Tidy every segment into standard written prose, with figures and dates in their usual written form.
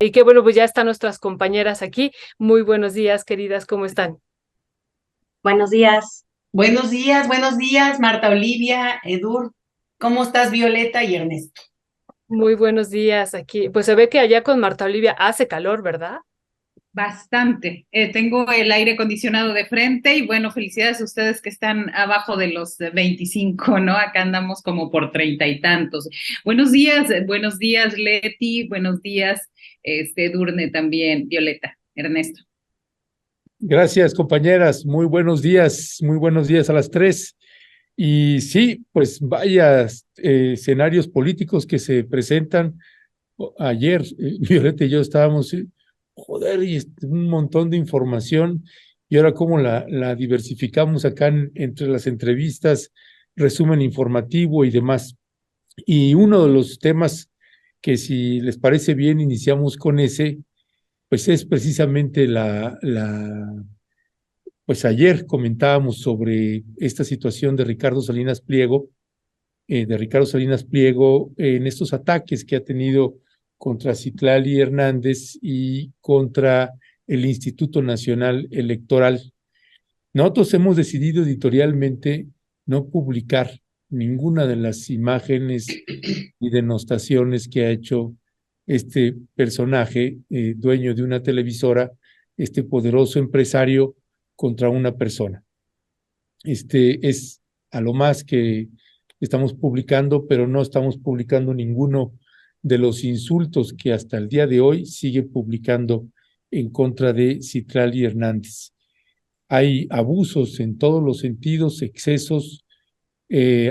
Y qué bueno, pues ya están nuestras compañeras aquí. Muy buenos días, queridas, ¿cómo están? Buenos días. Buenos días, Marta Olivia, Edur. ¿Cómo estás, Violeta y Ernesto? Muy buenos días aquí. Pues se ve que allá con Marta Olivia hace calor, ¿verdad? Bastante. Tengo el aire acondicionado de frente y bueno, felicidades a ustedes que están abajo de los 25, ¿no? Acá andamos como por 30 y tantos. Buenos días, Leti, buenos días, Durne también, Violeta, Ernesto. Gracias, compañeras. Muy buenos días a las tres. Y sí, pues vaya escenarios políticos que se presentan. Ayer, Violeta y yo estábamos, joder, y un montón de información, y ahora cómo la diversificamos acá entre las entrevistas, resumen informativo y demás. Y uno de los temas que, si les parece bien, iniciamos con ese, pues es precisamente pues ayer comentábamos sobre esta situación de Ricardo Salinas Pliego, en estos ataques que ha tenido contra Citlali Hernández y contra el Instituto Nacional Electoral. Nosotros hemos decidido editorialmente no publicar ninguna de las imágenes y denostaciones que ha hecho este personaje, dueño de una televisora, este poderoso empresario, contra una persona. Es a lo más que estamos publicando, pero no estamos publicando ninguno de los insultos que hasta el día de hoy sigue publicando en contra de Citlali Hernández. Hay abusos en todos los sentidos, excesos,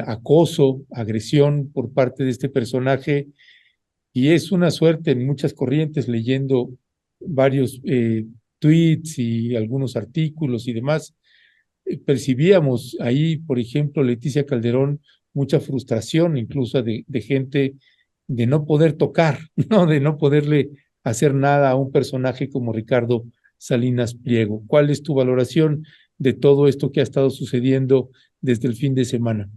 acoso, agresión por parte de este personaje, y es una suerte en muchas corrientes, leyendo varios tweets y algunos artículos y demás. Percibíamos ahí, por ejemplo, Leticia Calderón, mucha frustración incluso de gente de no poder tocar, ¿no? De no poderle hacer nada a un personaje como Ricardo Salinas Pliego. ¿Cuál es tu valoración de todo esto que ha estado sucediendo desde el fin de semana?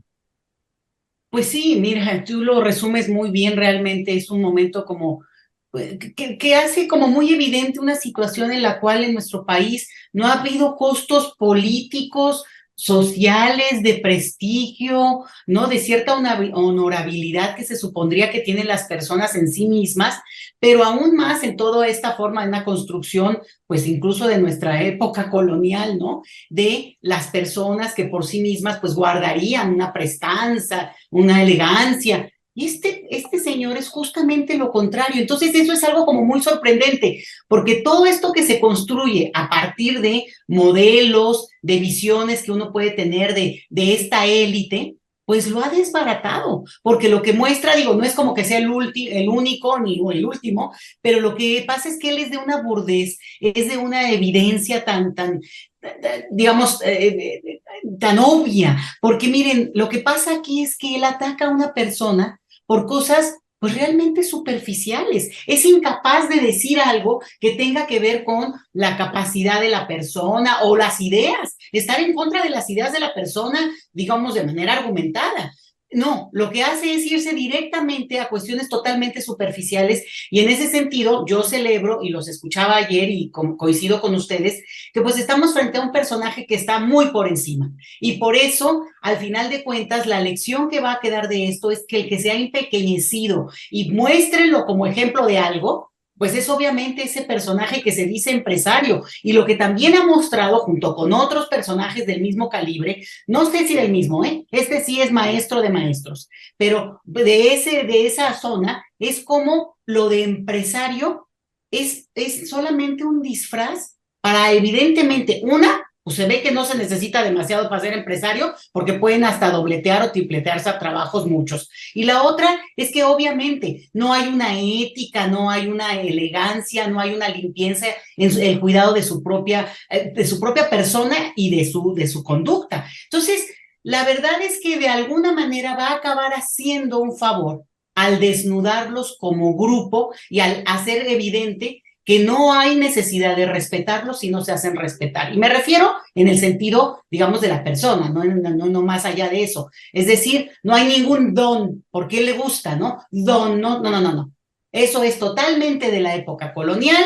Pues sí, mira, tú lo resumes muy bien, realmente es un momento como que hace como muy evidente una situación en la cual en nuestro país no ha habido costos políticos, sociales, de prestigio, ¿no? De cierta honorabilidad que se supondría que tienen las personas en sí mismas, pero aún más en toda esta forma de una construcción, pues incluso de nuestra época colonial, ¿no? De las personas que por sí mismas pues guardarían una prestanza, una elegancia. Y este señor es justamente lo contrario. Entonces eso es algo como muy sorprendente, porque todo esto que se construye a partir de modelos, de visiones que uno puede tener de esta élite, pues lo ha desbaratado, porque lo que muestra, digo, no es como que sea el único ni el último, pero lo que pasa es que él es de una burdez, es de una evidencia digamos, tan obvia, porque miren, lo que pasa aquí es que él ataca a una persona por cosas pues realmente superficiales. Es incapaz de decir algo que tenga que ver con la capacidad de la persona o las ideas, estar en contra de las ideas de la persona, digamos, de manera argumentada. No, lo que hace es irse directamente a cuestiones totalmente superficiales, y en ese sentido yo celebro, y los escuchaba ayer y coincido con ustedes, que pues estamos frente a un personaje que está muy por encima, y por eso, al final de cuentas, la lección que va a quedar de esto es que el que se ha empequeñecido y muéstrenlo como ejemplo de algo, pues es obviamente ese personaje que se dice empresario, y lo que también ha mostrado junto con otros personajes del mismo calibre, no sé si del mismo, este sí es maestro de maestros, pero de esa zona, es como lo de empresario es solamente un disfraz para, evidentemente, pues se ve que no se necesita demasiado para ser empresario, porque pueden hasta dobletear o tripletearse a trabajos muchos. Y la otra es que obviamente no hay una ética, no hay una elegancia, no hay una limpieza en el cuidado de su propia persona y de su conducta. Entonces, la verdad es que de alguna manera va a acabar haciendo un favor al desnudarlos como grupo y al hacer evidente que no hay necesidad de respetarlos si no se hacen respetar. Y me refiero en el sentido, digamos, de la persona, no más allá de eso. Es decir, no hay ningún don, porque él le gusta, ¿no? Don, no. Eso es totalmente de la época colonial.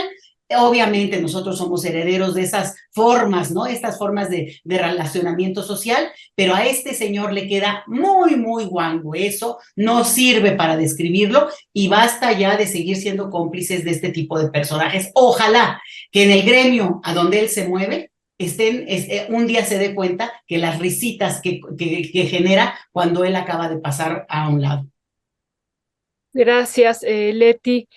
Obviamente nosotros somos herederos de esas formas, ¿no? Estas formas de relacionamiento social, pero a este señor le queda muy, muy guango eso, no sirve para describirlo y basta ya de seguir siendo cómplices de este tipo de personajes. Ojalá que en el gremio a donde él se mueve, un día se dé cuenta que las risitas que genera cuando él acaba de pasar a un lado. Gracias, Leti.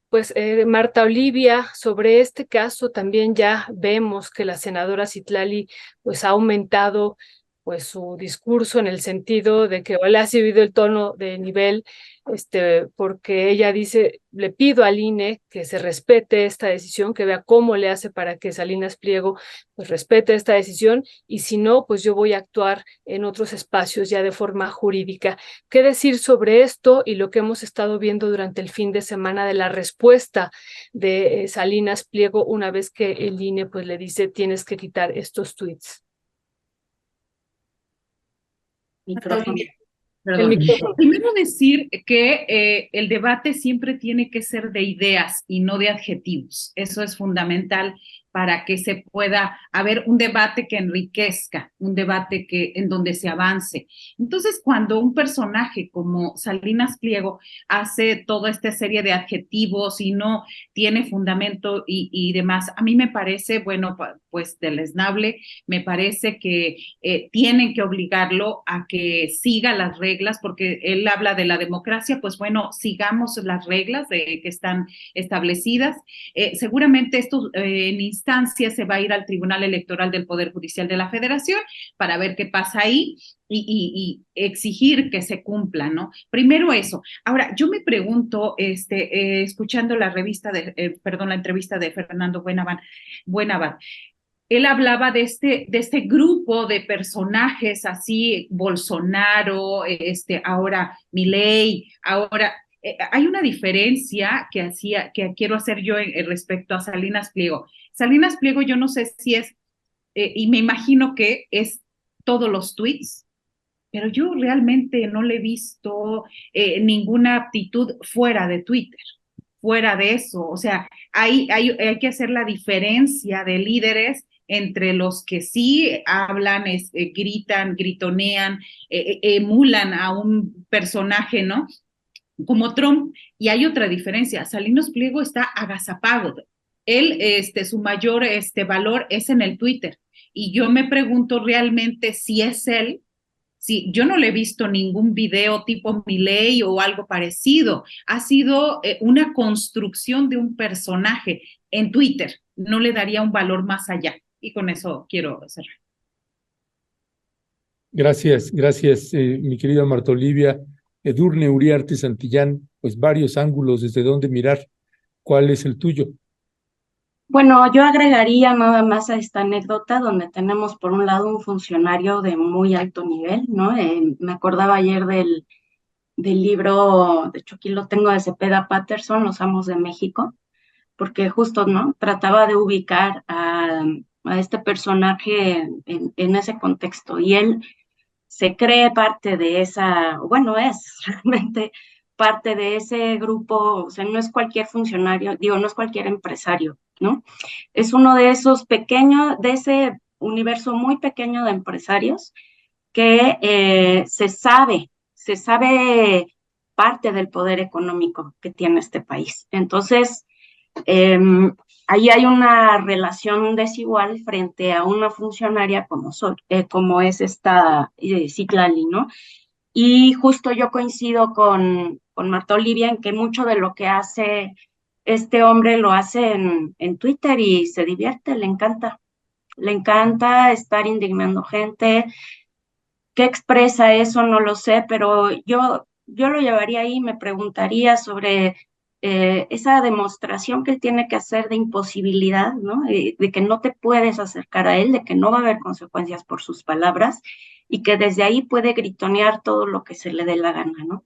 Pues Marta Olivia, sobre este caso también ya vemos que la senadora Citlali pues ha aumentado pues su discurso en el sentido de que le ha subido el tono de nivel, porque ella dice, le pido al INE que se respete esta decisión, que vea cómo le hace para que Salinas Pliego pues respete esta decisión, y si no, pues yo voy a actuar en otros espacios ya de forma jurídica. ¿Qué decir sobre esto y lo que hemos estado viendo durante el fin de semana de la respuesta de Salinas Pliego una vez que el INE pues le dice tienes que quitar estos tweets? Micrófono. El Perdón. micrófono. Primero decir que el debate siempre tiene que ser de ideas y no de adjetivos. Eso es fundamental para que se pueda haber un debate que enriquezca, un debate en donde se avance. Entonces, cuando un personaje como Salinas Pliego hace toda esta serie de adjetivos y no tiene fundamento y demás, a mí me parece, bueno, pues deleznable, me parece que tienen que obligarlo a que siga las reglas, porque él habla de la democracia, pues bueno, sigamos las reglas que están establecidas. Seguramente esto en instancia se va a ir al Tribunal Electoral del Poder Judicial de la Federación para ver qué pasa ahí y exigir que se cumpla, ¿no? Primero eso. Ahora, yo me pregunto, escuchando la entrevista de Fernando Buenabad, él hablaba de este grupo de personajes así, Bolsonaro, ahora Milei, ahora hay una diferencia que quiero hacer yo respecto a Salinas Pliego. Salinas Pliego, yo no sé si es, y me imagino que es todos los tweets, pero yo realmente no le he visto ninguna aptitud fuera de Twitter, fuera de eso. O sea, hay que hacer la diferencia de líderes entre los que sí hablan, gritan, gritonean, emulan a un personaje, ¿no? Como Trump, y hay otra diferencia. Salinas Pliego está agazapado. Él, su mayor valor es en el Twitter. Y yo me pregunto realmente si es él. Sí, yo no le he visto ningún video tipo Milei o algo parecido. Ha sido una construcción de un personaje en Twitter. No le daría un valor más allá. Y con eso quiero cerrar. Gracias, mi querida Marta Olivia. Edurne Uriarte Santillán, pues varios ángulos desde donde mirar. ¿Cuál es el tuyo? Bueno, yo agregaría nada más a esta anécdota donde tenemos por un lado un funcionario de muy alto nivel, ¿no? Me acordaba ayer del libro, de hecho aquí lo tengo, de Cepeda Patterson, Los Amos de México, porque justo, ¿no? Trataba de ubicar a este personaje en ese contexto, y él se cree parte de esa, bueno, es realmente parte de ese grupo. O sea, no es cualquier funcionario, digo, no es cualquier empresario, ¿no? Es uno de esos pequeños, de ese universo muy pequeño de empresarios que se sabe parte del poder económico que tiene este país. Entonces, ahí hay una relación desigual frente a una funcionaria como es esta Citlali, ¿no? Y justo yo coincido con Marta Olivia en que mucho de lo que hace este hombre lo hace en Twitter y se divierte, le encanta estar indignando gente. ¿Qué expresa eso? No lo sé, pero yo lo llevaría ahí y me preguntaría sobre esa demostración que él tiene que hacer de imposibilidad, ¿no? De que no te puedes acercar a él, de que no va a haber consecuencias por sus palabras y que desde ahí puede gritonear todo lo que se le dé la gana, ¿no?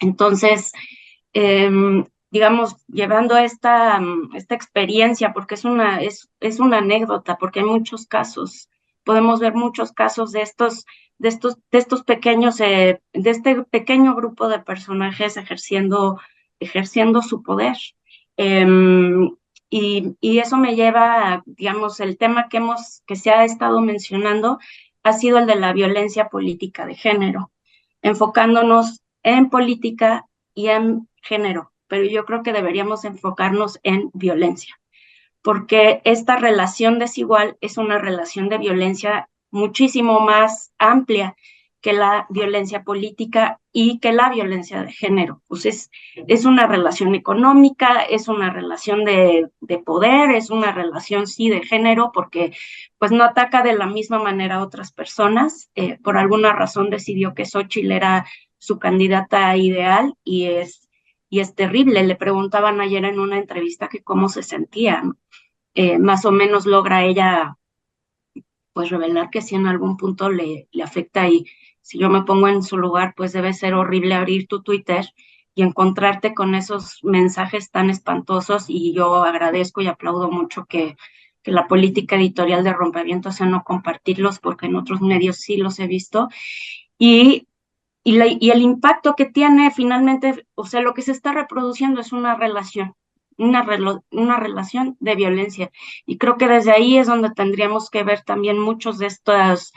Entonces, digamos, llevando esta experiencia, porque es una anécdota, porque hay muchos casos, podemos ver muchos casos de estos pequeños, de este pequeño grupo de personajes ejerciendo ejerciendo su poder. Y eso me lleva a, digamos, el tema que se ha estado mencionando ha sido el de la violencia política de género, enfocándonos en política y en género, pero yo creo que deberíamos enfocarnos en violencia, porque esta relación desigual es una relación de violencia muchísimo más amplia que la violencia política y que la violencia de género. Pues es una relación económica, es una relación de poder, es una relación, sí, de género, porque pues no ataca de la misma manera a otras personas. Por alguna razón decidió que Xóchitl era su candidata ideal y es terrible. Le preguntaban ayer en una entrevista que cómo se sentía. Más o menos logra ella pues revelar que si en algún punto le afecta, y si yo me pongo en su lugar, pues debe ser horrible abrir tu Twitter y encontrarte con esos mensajes tan espantosos, y yo agradezco y aplaudo mucho que la política editorial de Rompevientos sea no compartirlos, porque en otros medios sí los he visto, y el impacto que tiene finalmente, o sea, lo que se está reproduciendo es una relación, una relación de violencia. Y creo que desde ahí es donde tendríamos que ver también muchos de estos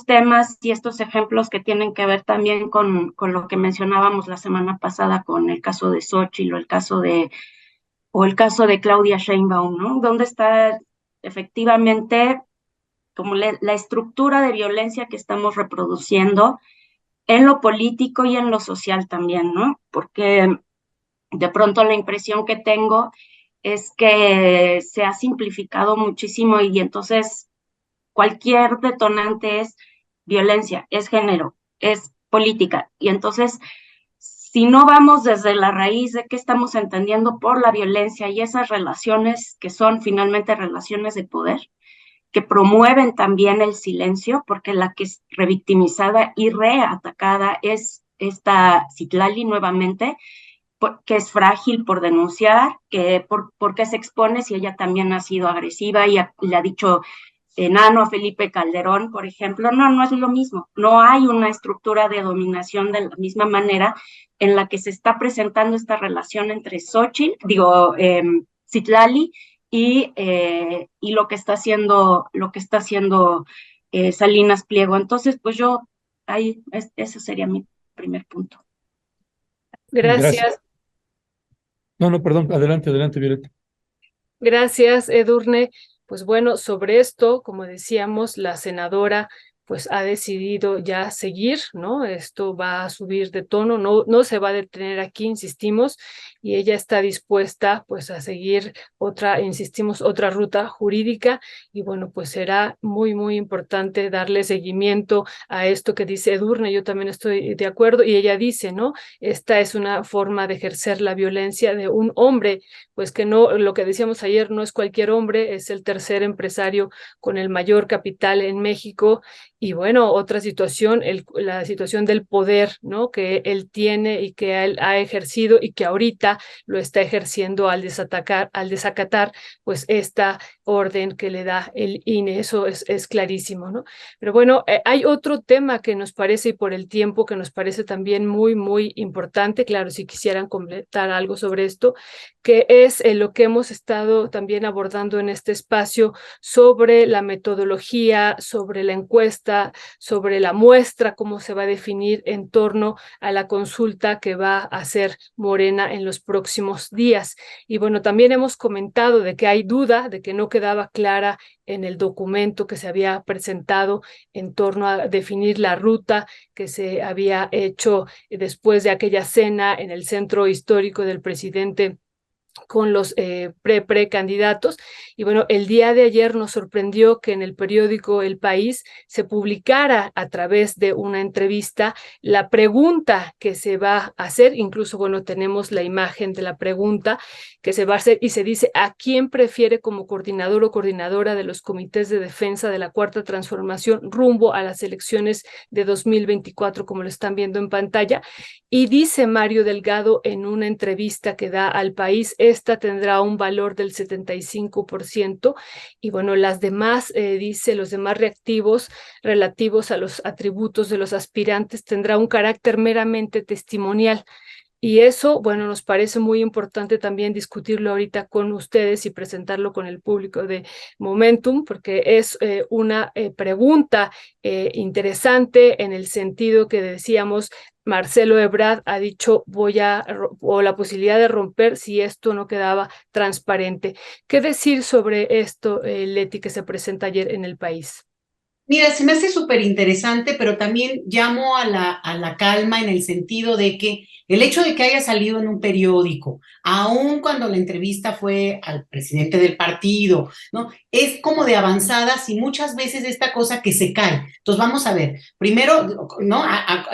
temas y estos ejemplos que tienen que ver también con lo que mencionábamos la semana pasada con el caso de Xóchitl o el caso de Claudia Sheinbaum, ¿no? ¿Dónde está efectivamente como la estructura de violencia que estamos reproduciendo en lo político y en lo social también, ¿no? Porque de pronto la impresión que tengo es que se ha simplificado muchísimo, y entonces cualquier detonante es violencia, es género, es política. Y entonces, si no vamos desde la raíz de qué estamos entendiendo por la violencia y esas relaciones que son finalmente relaciones de poder, que promueven también el silencio, porque la que es revictimizada y reatacada es esta Citlali nuevamente, que es frágil por denunciar, porque se expone si ella también ha sido agresiva y le ha dicho enano a Felipe Calderón, por ejemplo. No es lo mismo. No hay una estructura de dominación de la misma manera en la que se está presentando esta relación entre Citlali y lo que está haciendo Salinas Pliego. Entonces, pues ese sería mi primer punto. Gracias. Gracias. No, perdón, adelante, Violeta. Gracias, Edurne. Pues bueno, sobre esto, como decíamos, la senadora pues ha decidido ya seguir, ¿no? Esto va a subir de tono, no se va a detener aquí, insistimos, y ella está dispuesta pues a seguir otra ruta jurídica, y bueno, pues será muy, muy importante darle seguimiento a esto que dice Edurne. Yo también estoy de acuerdo, y ella dice, ¿no? Esta es una forma de ejercer la violencia de un hombre, pues que no, lo que decíamos ayer, no es cualquier hombre, es el tercer empresario con el mayor capital en México. Y bueno, otra situación, la situación del poder, ¿no? Que él tiene y que él ha ejercido y que ahorita lo está ejerciendo al desacatar, pues esta orden que le da el INE. Eso es clarísimo, ¿no? Pero bueno, hay otro tema que nos parece, y por el tiempo, que nos parece también muy, muy importante, claro, si quisieran completar algo sobre esto, que es lo que hemos estado también abordando en este espacio sobre la metodología, sobre la encuesta, sobre la muestra, cómo se va a definir en torno a la consulta que va a hacer Morena en los próximos días. Y bueno, también hemos comentado de que hay duda, de que no quedaba clara en el documento que se había presentado en torno a definir la ruta que se había hecho después de aquella cena en el centro histórico del presidente con los precandidatos. Y bueno, el día de ayer nos sorprendió que en el periódico El País se publicara a través de una entrevista la pregunta que se va a hacer. Incluso, bueno, tenemos la imagen de la pregunta que se va a hacer, y se dice: ¿a quién prefiere como coordinador o coordinadora de los comités de defensa de la Cuarta Transformación rumbo a las elecciones de 2024, como lo están viendo en pantalla? Y dice Mario Delgado en una entrevista que da al País: esta tendrá un valor del 75%, y bueno, las demás, dice, los demás reactivos relativos a los atributos de los aspirantes tendrá un carácter meramente testimonial. Y eso, bueno, nos parece muy importante también discutirlo ahorita con ustedes y presentarlo con el público de Momentum, porque es una pregunta interesante en el sentido que decíamos, Marcelo Ebrard ha dicho o la posibilidad de romper si esto no quedaba transparente. ¿Qué decir sobre esto, Leti, que se presenta ayer en El País? Mira, se me hace súper interesante, pero también llamo a la calma en el sentido de que el hecho de que haya salido en un periódico, aun cuando la entrevista fue al presidente del partido, ¿no? Es como de avanzadas y muchas veces esta cosa que se cae. Entonces vamos a ver, primero, ¿no?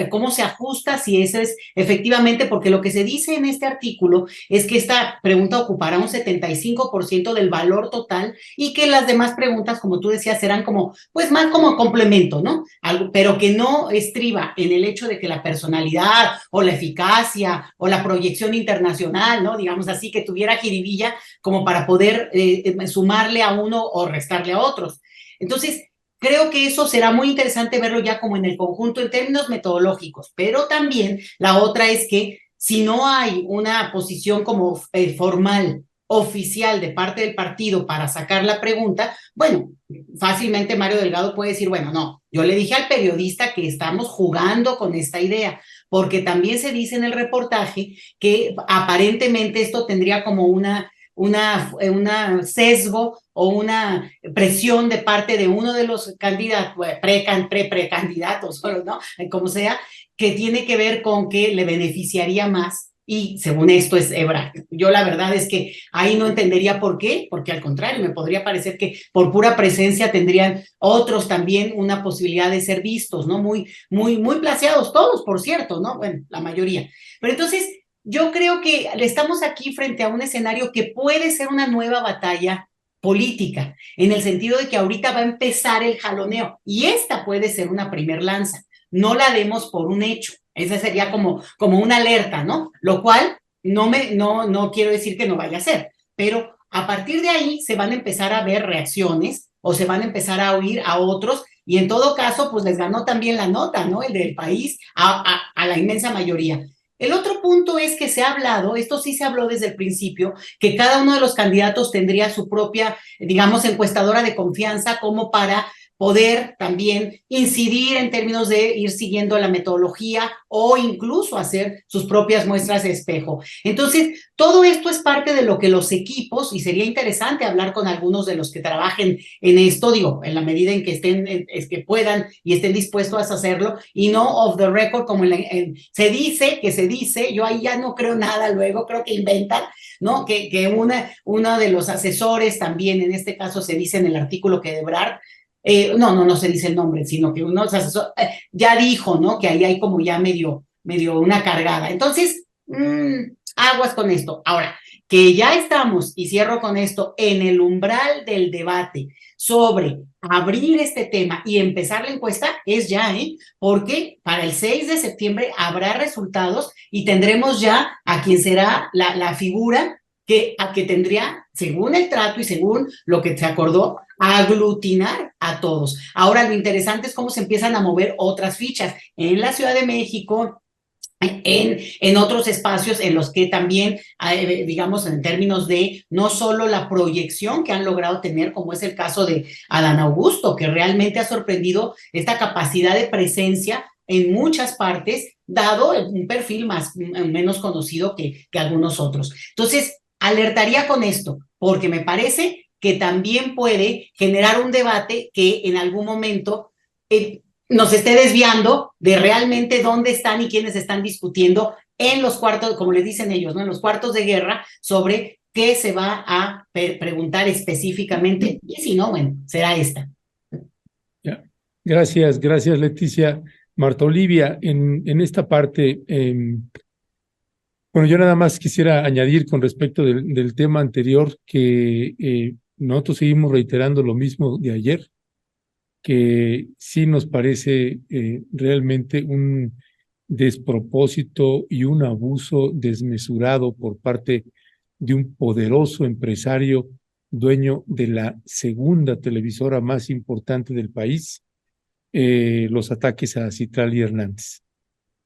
Cómo se ajusta, si eso es efectivamente, porque lo que se dice en este artículo es que esta pregunta ocupará un 75% del valor total y que las demás preguntas, como tú decías, serán como, pues más como complemento, ¿no? Algo, pero que no estriba en el hecho de que la personalidad o la eficacia o la proyección internacional, ¿no? Digamos así, que tuviera jiribilla como para poder sumarle a uno o restarle a otros. Entonces, creo que eso será muy interesante verlo ya como en el conjunto en términos metodológicos, pero también la otra es que si no hay una posición como formal, oficial de parte del partido para sacar la pregunta, bueno, fácilmente Mario Delgado puede decir, bueno, no, yo le dije al periodista que estamos jugando con esta idea, porque también se dice en el reportaje que aparentemente esto tendría como una sesgo o una presión de parte de uno de los candidatos, precandidatos, ¿no? Como sea, que tiene que ver con que le beneficiaría más y según esto es Ebrard. Yo la verdad es que ahí no entendería por qué, porque al contrario, me podría parecer que por pura presencia tendrían otros también una posibilidad de ser vistos, ¿no? Muy placeados todos, por cierto, ¿no? Bueno, la mayoría. Pero entonces, yo creo que estamos aquí frente a un escenario que puede ser una nueva batalla política, en el sentido de que ahorita va a empezar el jaloneo, y esta puede ser una primer lanza. No la demos por un hecho. Esa sería como una alerta, ¿no? Lo cual no quiero decir que no vaya a ser, pero a partir de ahí se van a empezar a ver reacciones o se van a empezar a oír a otros y en todo caso, pues les ganó también la nota, ¿no? El del país a la inmensa mayoría. El otro punto es que se ha hablado, esto sí se habló desde el principio, que cada uno de los candidatos tendría su propia, digamos, encuestadora de confianza como para poder también incidir en términos de ir siguiendo la metodología o incluso hacer sus propias muestras de espejo. Entonces, todo esto es parte de lo que los equipos, y sería interesante hablar con algunos de los que trabajen en esto, digo, en la medida en que estén, es que puedan y estén dispuestos a hacerlo, y no off the record, como se dice, yo ahí ya no creo nada luego, creo que inventan, ¿no? Que uno de los asesores también, en este caso se dice en el artículo que Ebrard, no se dice el nombre, sino que uno ya dijo, ¿no? Que ahí hay como ya medio una cargada. Entonces, aguas con esto. Ahora, que ya estamos, y cierro con esto, en el umbral del debate sobre abrir este tema y empezar la encuesta, es ya, porque para el 6 de septiembre habrá resultados y tendremos ya a quien será la figura que tendría, según el trato y según lo que se acordó, aglutinar a todos. Ahora, lo interesante es cómo se empiezan a mover otras fichas en la Ciudad de México, en otros espacios en los que también, digamos, en términos de no solo la proyección que han logrado tener, como es el caso de Adán Augusto, que realmente ha sorprendido esta capacidad de presencia en muchas partes, dado un perfil menos conocido que algunos otros. Entonces, alertaría con esto, porque me parece que también puede generar un debate que en algún momento nos esté desviando de realmente dónde están y quiénes están discutiendo en los cuartos, como les dicen ellos, ¿no? En los cuartos de guerra, sobre qué se va a preguntar específicamente, y si no, bueno, será esta. Ya. Gracias, Leticia. Marta Olivia, en esta parte, bueno, yo nada más quisiera añadir con respecto del tema anterior que nosotros seguimos reiterando lo mismo de ayer, que sí nos parece realmente un despropósito y un abuso desmesurado por parte de un poderoso empresario dueño de la segunda televisora más importante del país, los ataques a Citlali Hernández.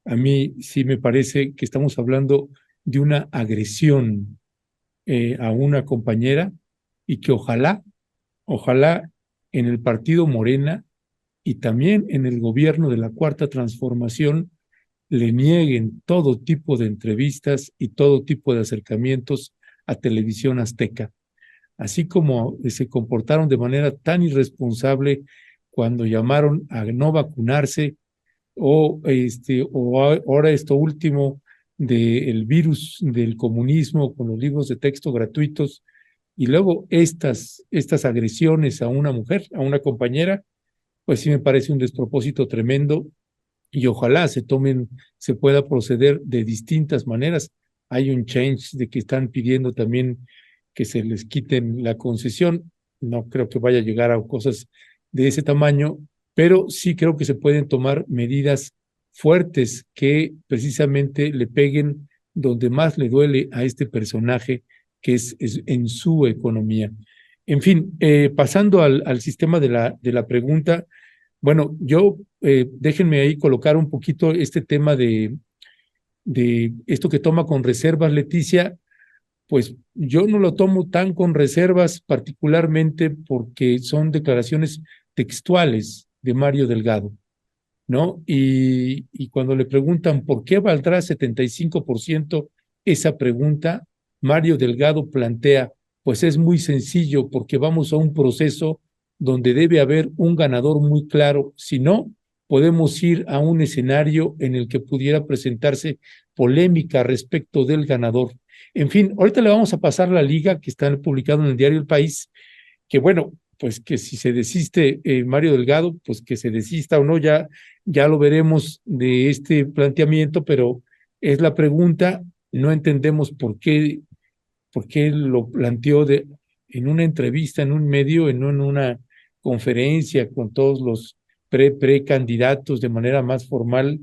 A mí sí me parece que estamos hablando de una agresión a una compañera y que ojalá en el partido Morena y también en el gobierno de la Cuarta Transformación le nieguen todo tipo de entrevistas y todo tipo de acercamientos a Televisión Azteca, así como se comportaron de manera tan irresponsable cuando llamaron a no vacunarse o ahora esto último del virus del comunismo con los libros de texto gratuitos y luego estas agresiones a una mujer, a una compañera, pues sí me parece un despropósito tremendo y ojalá se pueda proceder de distintas maneras. Hay un change de que están pidiendo también que se les quiten la concesión. No creo que vaya a llegar a cosas de ese tamaño, pero sí creo que se pueden tomar medidas fuertes que precisamente le peguen donde más le duele a este personaje, que es en su economía. En fin, pasando al sistema de la pregunta, bueno, déjenme ahí colocar un poquito este tema de esto que toma con reservas, Leticia. Pues yo no lo tomo tan con reservas, particularmente porque son declaraciones textuales de Mario Delgado, ¿no? Y cuando le preguntan por qué valdrá 75% esa pregunta, Mario Delgado plantea, pues es muy sencillo, porque vamos a un proceso donde debe haber un ganador muy claro. Si no, podemos ir a un escenario en el que pudiera presentarse polémica respecto del ganador. En fin, ahorita le vamos a pasar la liga que está publicado en el diario El País, que bueno, pues que si se desiste Mario Delgado, pues que se desista o no, ya lo veremos de este planteamiento, pero es la pregunta, no entendemos por qué lo planteó en una entrevista, en un medio, en una conferencia con todos los precandidatos de manera más formal.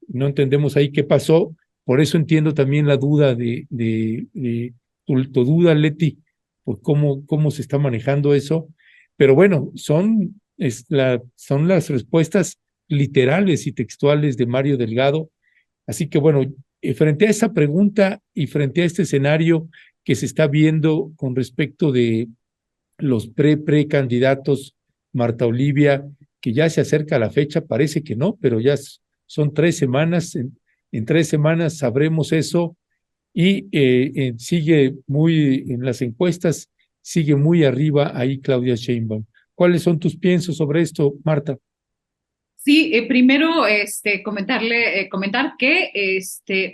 No entendemos ahí qué pasó. Por eso entiendo también la duda tu duda, Leti, por cómo se está manejando eso. Pero bueno, son las respuestas literales y textuales de Mario Delgado. Así que bueno, frente a esa pregunta y frente a este escenario que se está viendo con respecto de los precandidatos, Marta Olivia, que ya se acerca la fecha, parece que no, pero ya son 3 semanas, en 3 semanas sabremos eso y sigue muy en las encuestas, sigue muy arriba ahí Claudia Sheinbaum. ¿Cuáles son tus piensos sobre esto, Marta? Sí, primero comentar que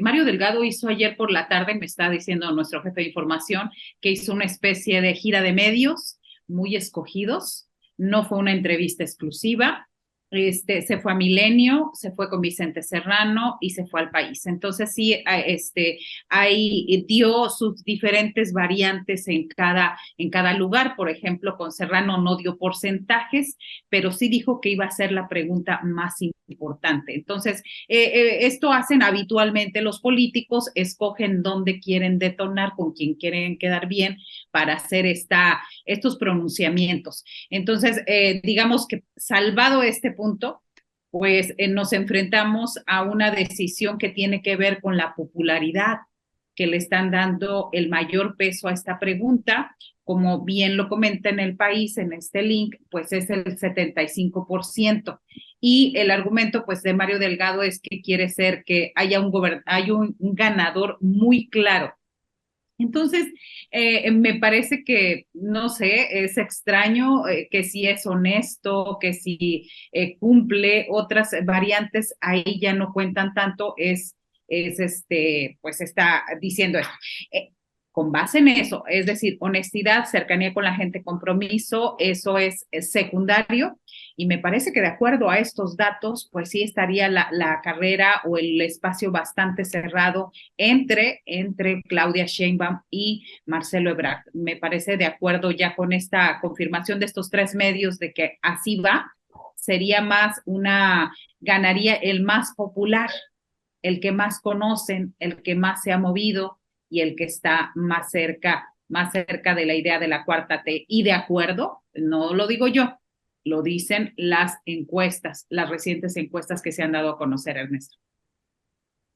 Mario Delgado hizo ayer por la tarde, me está diciendo nuestro jefe de información, que hizo una especie de gira de medios muy escogidos, no fue una entrevista exclusiva. Se fue a Milenio, se fue con Vicente Serrano y se fue al País. Entonces sí, ahí dio sus diferentes variantes en cada lugar. Por ejemplo, con Serrano no dio porcentajes, pero sí dijo que iba a ser la pregunta más importante. Entonces, esto hacen habitualmente los políticos, escogen dónde quieren detonar, con quién quieren quedar bien para hacer estos pronunciamientos. Entonces, digamos que salvado este punto, pues nos enfrentamos a una decisión que tiene que ver con la popularidad, que le están dando el mayor peso a esta pregunta. Como bien lo comenta en El País, en este link, pues es el 75%. Y el argumento pues de Mario Delgado es que quiere ser que haya un ganador muy claro. Entonces, me parece que, no sé, es extraño que si es honesto, que si cumple otras variantes, ahí ya no cuentan tanto, pues está diciendo esto. Con base en eso, es decir, honestidad, cercanía con la gente, compromiso, eso es secundario. Y me parece que de acuerdo a estos datos, pues sí estaría la carrera o el espacio bastante cerrado entre Claudia Sheinbaum y Marcelo Ebrard. Me parece, de acuerdo ya con esta confirmación de estos 3 medios de que así va, sería ganaría el más popular, el que más conocen, el que más se ha movido y el que está más cerca de la idea de la cuarta T. Y de acuerdo, no lo digo yo, lo dicen las encuestas, las recientes encuestas que se han dado a conocer, Ernesto.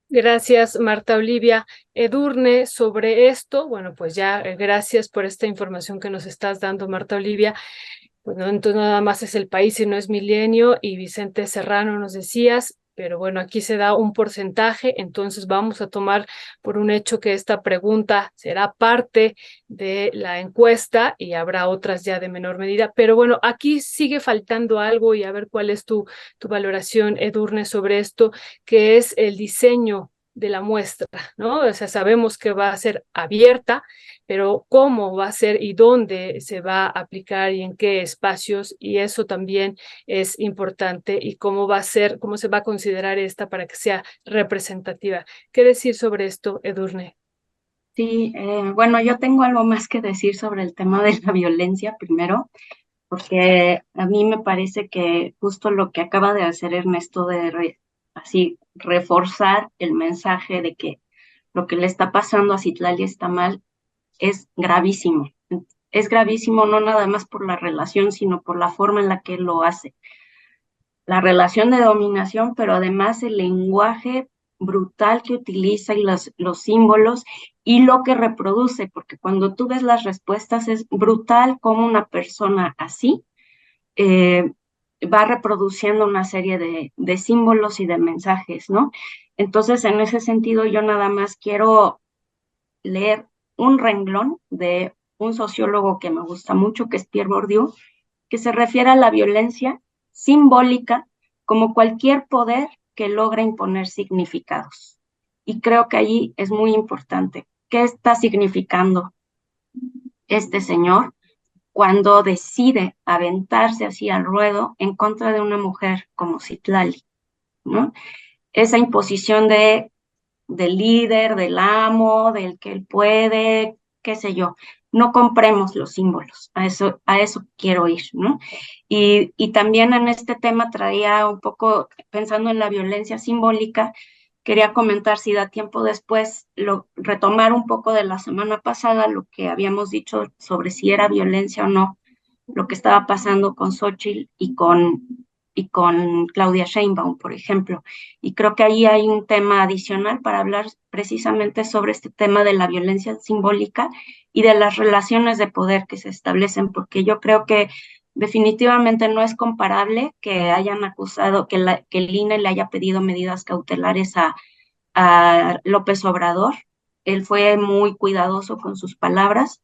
Gracias, Marta Olivia. Edurne, sobre esto, bueno, pues ya gracias por esta información que nos estás dando, Marta Olivia. Pues no, entonces nada más es El País y no es Milenio, y Vicente Serrano nos decías, pero bueno, aquí se da un porcentaje, entonces vamos a tomar por un hecho que esta pregunta será parte de la encuesta y habrá otras ya de menor medida, pero bueno, aquí sigue faltando algo y a ver cuál es tu valoración, Edurne, sobre esto, que es el diseño de la muestra, ¿no? O sea, sabemos que va a ser abierta, pero cómo va a ser y dónde se va a aplicar y en qué espacios, y eso también es importante, y cómo va a ser, cómo se va a considerar esta para que sea representativa. ¿Qué decir sobre esto, Edurne? Sí, bueno, yo tengo algo más que decir sobre el tema de la violencia primero, porque a mí me parece que justo lo que acaba de hacer Ernesto de así reforzar el mensaje de que lo que le está pasando a Citlali está mal, es gravísimo. Es gravísimo no nada más por la relación, sino por la forma en la que él lo hace. La relación de dominación, pero además el lenguaje brutal que utiliza y los símbolos y lo que reproduce, porque cuando tú ves las respuestas es brutal como una persona así eh, va reproduciendo una serie de símbolos y de mensajes, ¿no? Entonces, en ese sentido, yo nada más quiero leer un renglón de un sociólogo que me gusta mucho, que es Pierre Bourdieu, que se refiere a la violencia simbólica como cualquier poder que logra imponer significados. Y creo que allí es muy importante. ¿Qué está significando este señor cuando decide aventarse así al ruedo en contra de una mujer como Citlali, ¿no? Esa imposición del líder, del amo, del que él puede, qué sé yo. No compremos los símbolos, a eso quiero ir, ¿no? Y también en este tema traía un poco, pensando en la violencia simbólica, quería comentar si da tiempo después, retomar un poco de la semana pasada, lo que habíamos dicho sobre si era violencia o no, lo que estaba pasando con Xóchitl y con Claudia Sheinbaum, por ejemplo. Y creo que ahí hay un tema adicional para hablar precisamente sobre este tema de la violencia simbólica y de las relaciones de poder que se establecen, porque yo creo que definitivamente no es comparable que hayan acusado, que el INE le haya pedido medidas cautelares a López Obrador. Él fue muy cuidadoso con sus palabras.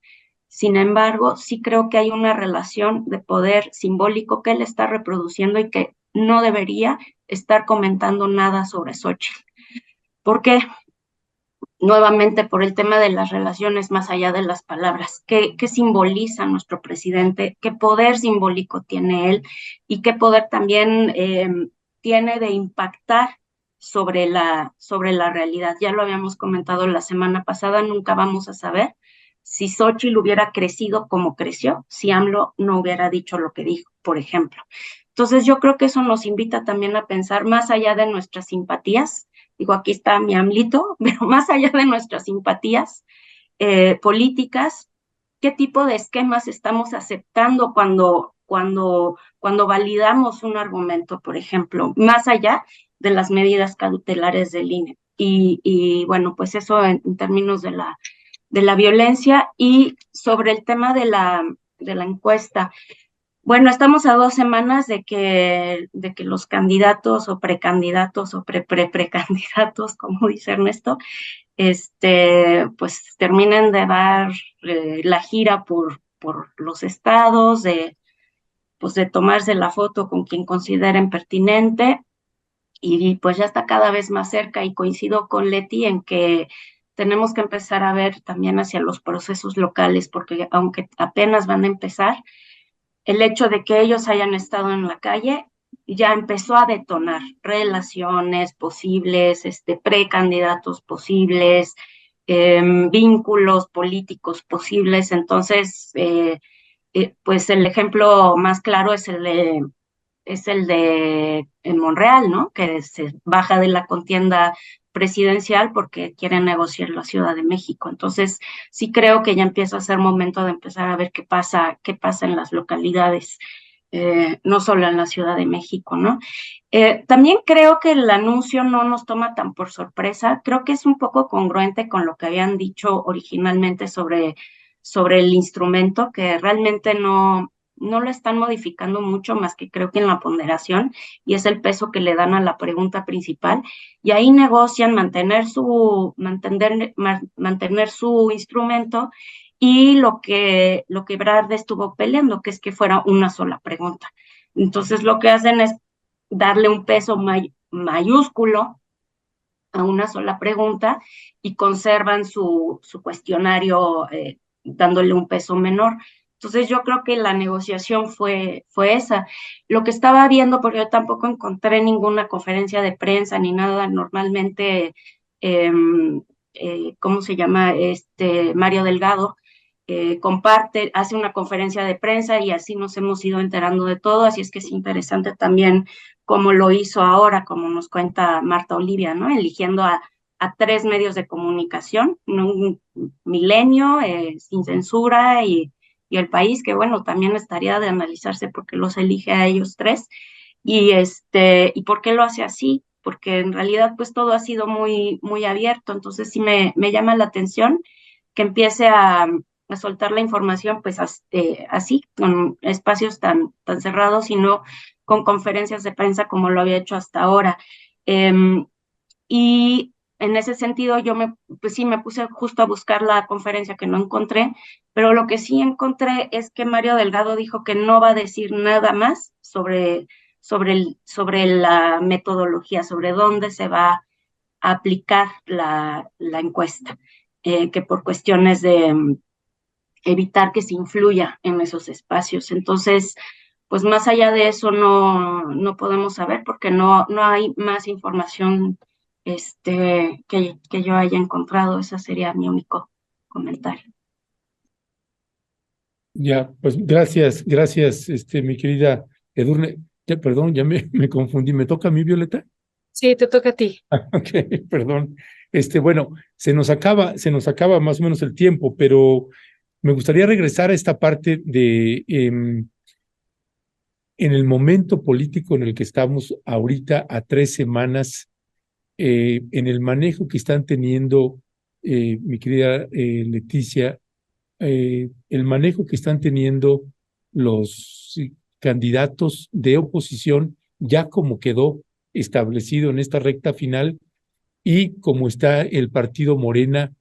Sin embargo, sí creo que hay una relación de poder simbólico que él está reproduciendo y que no debería estar comentando nada sobre Xóchitl. ¿Por qué? Nuevamente por el tema de las relaciones más allá de las palabras. ¿Qué simboliza nuestro presidente? ¿Qué poder simbólico tiene él? ¿Y qué poder también tiene de impactar sobre la realidad? Ya lo habíamos comentado la semana pasada, nunca vamos a saber si Xóchitl hubiera crecido como creció, si AMLO no hubiera dicho lo que dijo, por ejemplo. Entonces yo creo que eso nos invita también a pensar más allá de nuestras simpatías. Digo, aquí está mi AMLito, pero más allá de nuestras simpatías políticas, ¿qué tipo de esquemas estamos aceptando cuando validamos un argumento, por ejemplo, más allá de las medidas cautelares del INE? Y bueno, pues eso en términos de la violencia. Y sobre el tema de la encuesta, bueno, estamos a 2 semanas de que los candidatos o precandidatos o precandidatos, como dice Ernesto, pues terminen de dar la gira por los estados, pues de tomarse la foto con quien consideren pertinente, y pues ya está cada vez más cerca, y coincido con Leti en que tenemos que empezar a ver también hacia los procesos locales, porque aunque apenas van a empezar, el hecho de que ellos hayan estado en la calle ya empezó a detonar relaciones posibles, precandidatos posibles, vínculos políticos posibles. Entonces, pues el ejemplo más claro es el de en Monreal, ¿no? Que se baja de la contienda presidencial porque quiere negociar la Ciudad de México. Entonces, sí creo que ya empieza a ser momento de empezar a ver qué pasa en las localidades. no solo en la Ciudad de México, ¿no? También creo que el anuncio no nos toma tan por sorpresa, creo que es un poco congruente con lo que habían dicho originalmente sobre el instrumento, que realmente no lo están modificando mucho más que creo que en la ponderación, y es el peso que le dan a la pregunta principal, y ahí negocian mantener su instrumento y lo que Ebrard estuvo peleando, que es que fuera una sola pregunta. Entonces lo que hacen es darle un peso mayúsculo a una sola pregunta y conservan su cuestionario dándole un peso menor. Entonces yo creo que la negociación fue esa. Lo que estaba viendo, porque yo tampoco encontré ninguna conferencia de prensa ni nada, normalmente, ¿cómo se llama? Mario Delgado hace una conferencia de prensa y así nos hemos ido enterando de todo, así es que es interesante también cómo lo hizo ahora, como nos cuenta Marta Olivia, ¿no? Eligiendo a 3 medios de comunicación, un Milenio, Sin Censura y El País, que bueno, también estaría de analizarse por qué los elige a ellos 3, y por qué lo hace así, porque en realidad pues todo ha sido muy, muy abierto, entonces sí me llama la atención que empiece a soltar la información pues así, con espacios tan cerrados y no con conferencias de prensa como lo había hecho hasta ahora. Y en ese sentido pues sí me puse justo a buscar la conferencia que no encontré, pero lo que sí encontré es que Mario Delgado dijo que no va a decir nada más sobre la metodología, sobre dónde se va a aplicar la encuesta, que por cuestiones de evitar que se influya en esos espacios. Entonces, pues más allá de eso no podemos saber porque no hay más información que yo haya encontrado. Ese sería mi único comentario. Ya, pues gracias, mi querida Edurne. Ya, perdón, ya me confundí. ¿Me toca a mí, Violeta? Sí, te toca a ti. Ok, perdón. Bueno, se nos acaba más o menos el tiempo, pero me gustaría regresar a esta parte de en el momento político en el que estamos ahorita a 3 semanas, en el manejo que están teniendo, mi querida Leticia, el manejo que están teniendo los candidatos de oposición, ya como quedó establecido en esta recta final, y como está el partido Morena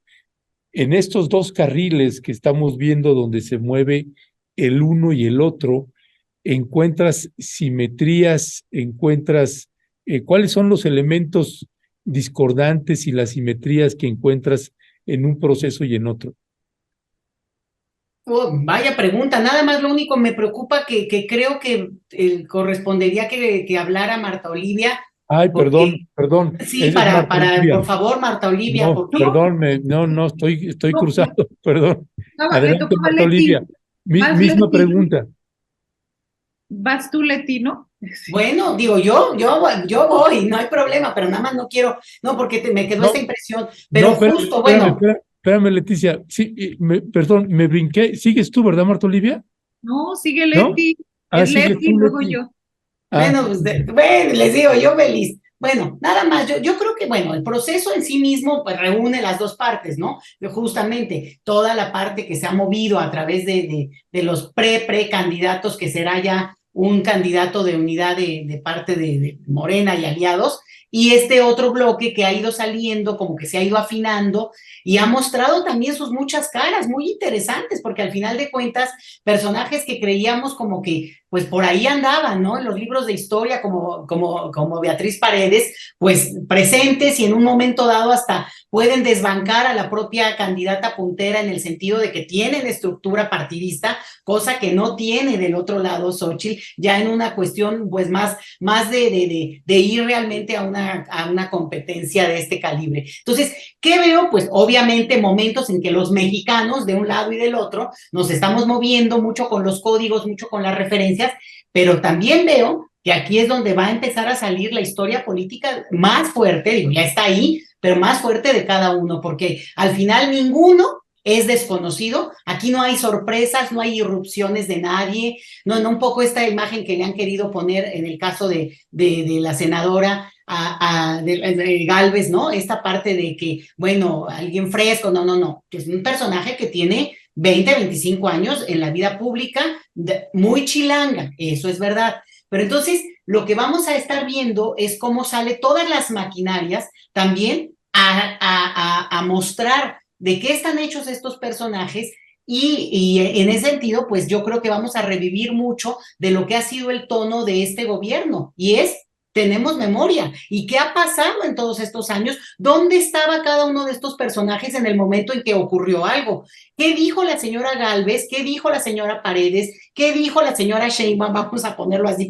en estos 2 carriles que estamos viendo donde se mueve el uno y el otro. Encuentras simetrías, cuáles son los elementos discordantes y las simetrías que encuentras en un proceso y en otro. Oh, vaya pregunta, nada más lo único me preocupa que creo que correspondería que hablara Marta Olivia. Ay, porque, perdón. sí, Marta Olivia. por favor, Marta Olivia, No, porque perdón, no, estoy cruzado, perdón. Le Adelante, tocaba a Marta Leti. Olivia. Misma Leti. pregunta. ¿Vas tú, Leti, no? Sí. Bueno, digo, yo voy, no hay problema, pero nada más no quiero, no, porque me quedó esta impresión, pero justo, bueno. Espérame, Leticia, sí, perdón, me brinqué. ¿Sigues tú, verdad, Marta Olivia? No, sigue Leti. ¿No? Es Leti, tú, luego Leti. yo. Bueno, pues bueno, les digo, yo feliz. Bueno, nada más, yo creo que, bueno, el proceso en sí mismo pues reúne las 2 partes, ¿no? Justamente toda la parte que se ha movido a través de los precandidatos, que será ya un candidato de unidad de parte de Morena y aliados, y este otro bloque que ha ido saliendo, como que se ha ido afinando, y ha mostrado también sus muchas caras muy interesantes, porque al final de cuentas, personajes que creíamos como que pues por ahí andaban, ¿no? En los libros de historia como Beatriz Paredes, pues presentes y en un momento dado hasta pueden desbancar a la propia candidata puntera en el sentido de que tienen estructura partidista, cosa que no tiene del otro lado Xóchitl, ya en una cuestión pues más de ir realmente a una competencia de este calibre. Entonces, ¿qué veo? Pues obviamente momentos en que los mexicanos de un lado y del otro nos estamos moviendo mucho con los códigos, mucho con las referencias, pero también veo que aquí es donde va a empezar a salir la historia política más fuerte, digo, ya está ahí, pero más fuerte de cada uno, porque al final ninguno es desconocido. Aquí no hay sorpresas, no hay irrupciones de nadie, no, un poco esta imagen que le han querido poner en el caso de la senadora de Gálvez, ¿no? Esta parte de que, bueno, alguien fresco, no, que es un personaje que tiene 20, 25 años en la vida pública, muy chilanga, eso es verdad. Pero entonces, lo que vamos a estar viendo es cómo sale todas las maquinarias también a mostrar de qué están hechos estos personajes y en ese sentido, pues yo creo que vamos a revivir mucho de lo que ha sido el tono de este gobierno y es tenemos memoria. ¿Y qué ha pasado en todos estos años? ¿Dónde estaba cada uno de estos personajes en el momento en que ocurrió algo? ¿Qué dijo la señora Gálvez? ¿Qué dijo la señora Paredes? ¿Qué dijo la señora Sheinbaum? Vamos a ponerlo así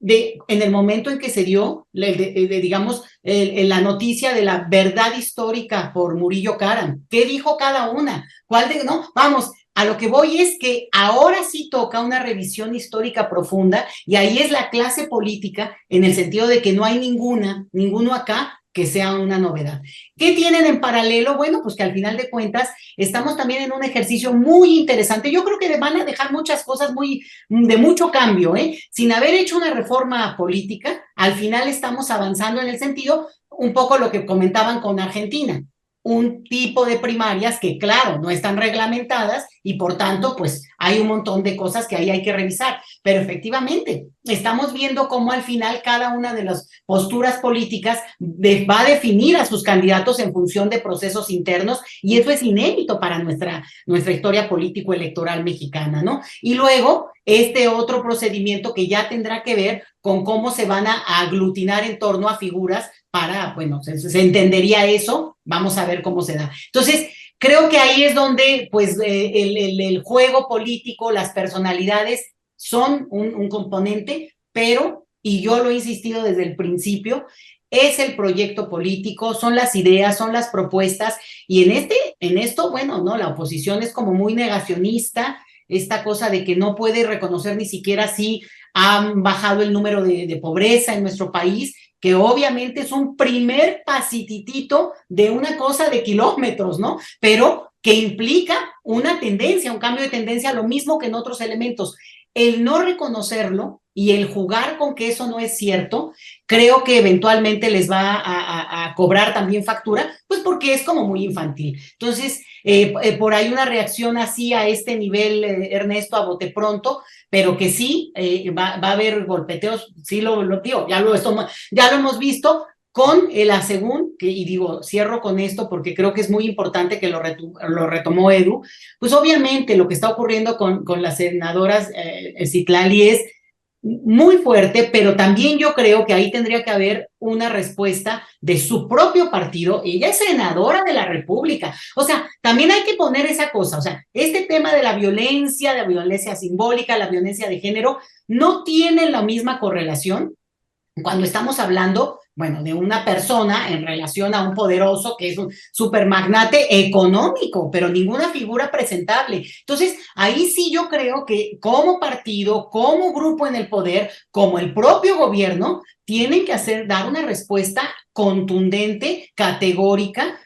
en el momento en que se dio, digamos, la noticia de la verdad histórica por Murillo Karam. ¿Qué dijo cada una? No, vamos, a lo que voy es que ahora sí toca una revisión histórica profunda y ahí es la clase política en el sentido de que no hay ninguno acá que sea una novedad. ¿Qué tienen en paralelo? Bueno, pues que al final de cuentas estamos también en un ejercicio muy interesante. Yo creo que van a dejar muchas cosas de mucho cambio, ¿eh? Sin haber hecho una reforma política, al final estamos avanzando en el sentido, un poco lo que comentaban con Argentina, un tipo de primarias que, claro, no están reglamentadas y por tanto, pues hay un montón de cosas que ahí hay que revisar. Pero efectivamente, estamos viendo cómo al final cada una de las posturas políticas va a definir a sus candidatos en función de procesos internos y eso es inédito para nuestra historia político-electoral mexicana, ¿no? Y luego, este otro procedimiento que ya tendrá que ver con cómo se van a aglutinar en torno a figuras bueno, se entendería eso, vamos a ver cómo se da. Entonces, creo que ahí es donde, pues, el juego político, las personalidades son un componente, pero, y yo lo he insistido desde el principio, es el proyecto político, son las ideas, son las propuestas, y en esto, bueno, no, la oposición es como muy negacionista, esta cosa de que no puede reconocer ni siquiera si han bajado el número de pobreza en nuestro país, que obviamente es un primer pasititito de una cosa de kilómetros, ¿no? Pero que implica una tendencia, un cambio de tendencia, lo mismo que en otros elementos. El no reconocerlo y el jugar con que eso no es cierto, creo que eventualmente les va a cobrar también factura, pues porque es como muy infantil. Entonces, por ahí una reacción así a este nivel, Ernesto, a bote pronto, pero que sí va a haber golpeteos, sí lo digo, ya lo hemos visto con el asegún, y digo, cierro con esto porque creo que es muy importante que lo retomó Edu, pues obviamente lo que está ocurriendo con las senadoras Citlali es muy fuerte, pero también yo creo que ahí tendría que haber una respuesta de su propio partido. Ella es senadora de la República. O sea, también hay que poner esa cosa. O sea, este tema de la violencia simbólica, la violencia de género, no tiene la misma correlación cuando estamos hablando, bueno, de una persona en relación a un poderoso que es un supermagnate económico, pero ninguna figura presentable. Entonces, ahí sí yo creo que como partido, como grupo en el poder, como el propio gobierno, tienen que dar una respuesta contundente, categórica.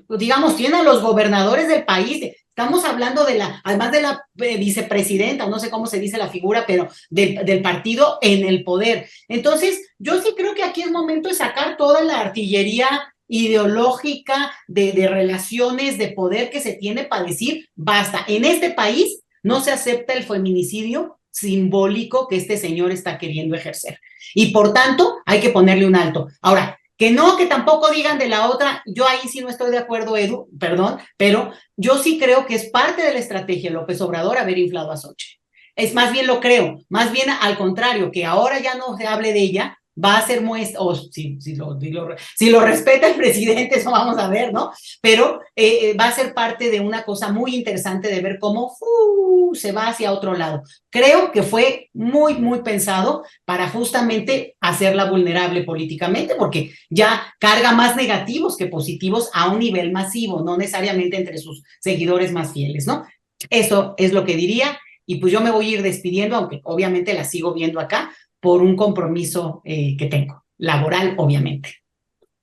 Digamos, tienen a los gobernadores del país. Estamos hablando además de la vicepresidenta, o no sé cómo se dice la figura, pero del partido en el poder. Entonces, yo sí creo que aquí es momento de sacar toda la artillería ideológica de relaciones de poder que se tiene para decir, basta, en este país no se acepta el feminicidio simbólico que este señor está queriendo ejercer. Y por tanto, hay que ponerle un alto. Ahora, que tampoco digan de la otra, yo ahí sí no estoy de acuerdo, Edu, perdón, pero yo sí creo que es parte de la estrategia de López Obrador haber inflado a Xochitl. Es más bien lo creo, más bien al contrario, que ahora ya no se hable de ella, va a ser muestra, o si lo respeta el presidente, eso vamos a ver, ¿no? Pero va a ser parte de una cosa muy interesante de ver cómo se va hacia otro lado. Creo que fue muy, muy pensado para justamente hacerla vulnerable políticamente, porque ya carga más negativos que positivos a un nivel masivo, no necesariamente entre sus seguidores más fieles, ¿no? Eso es lo que diría, y pues yo me voy a ir despidiendo, aunque obviamente la sigo viendo acá, por un compromiso que tengo, laboral, obviamente.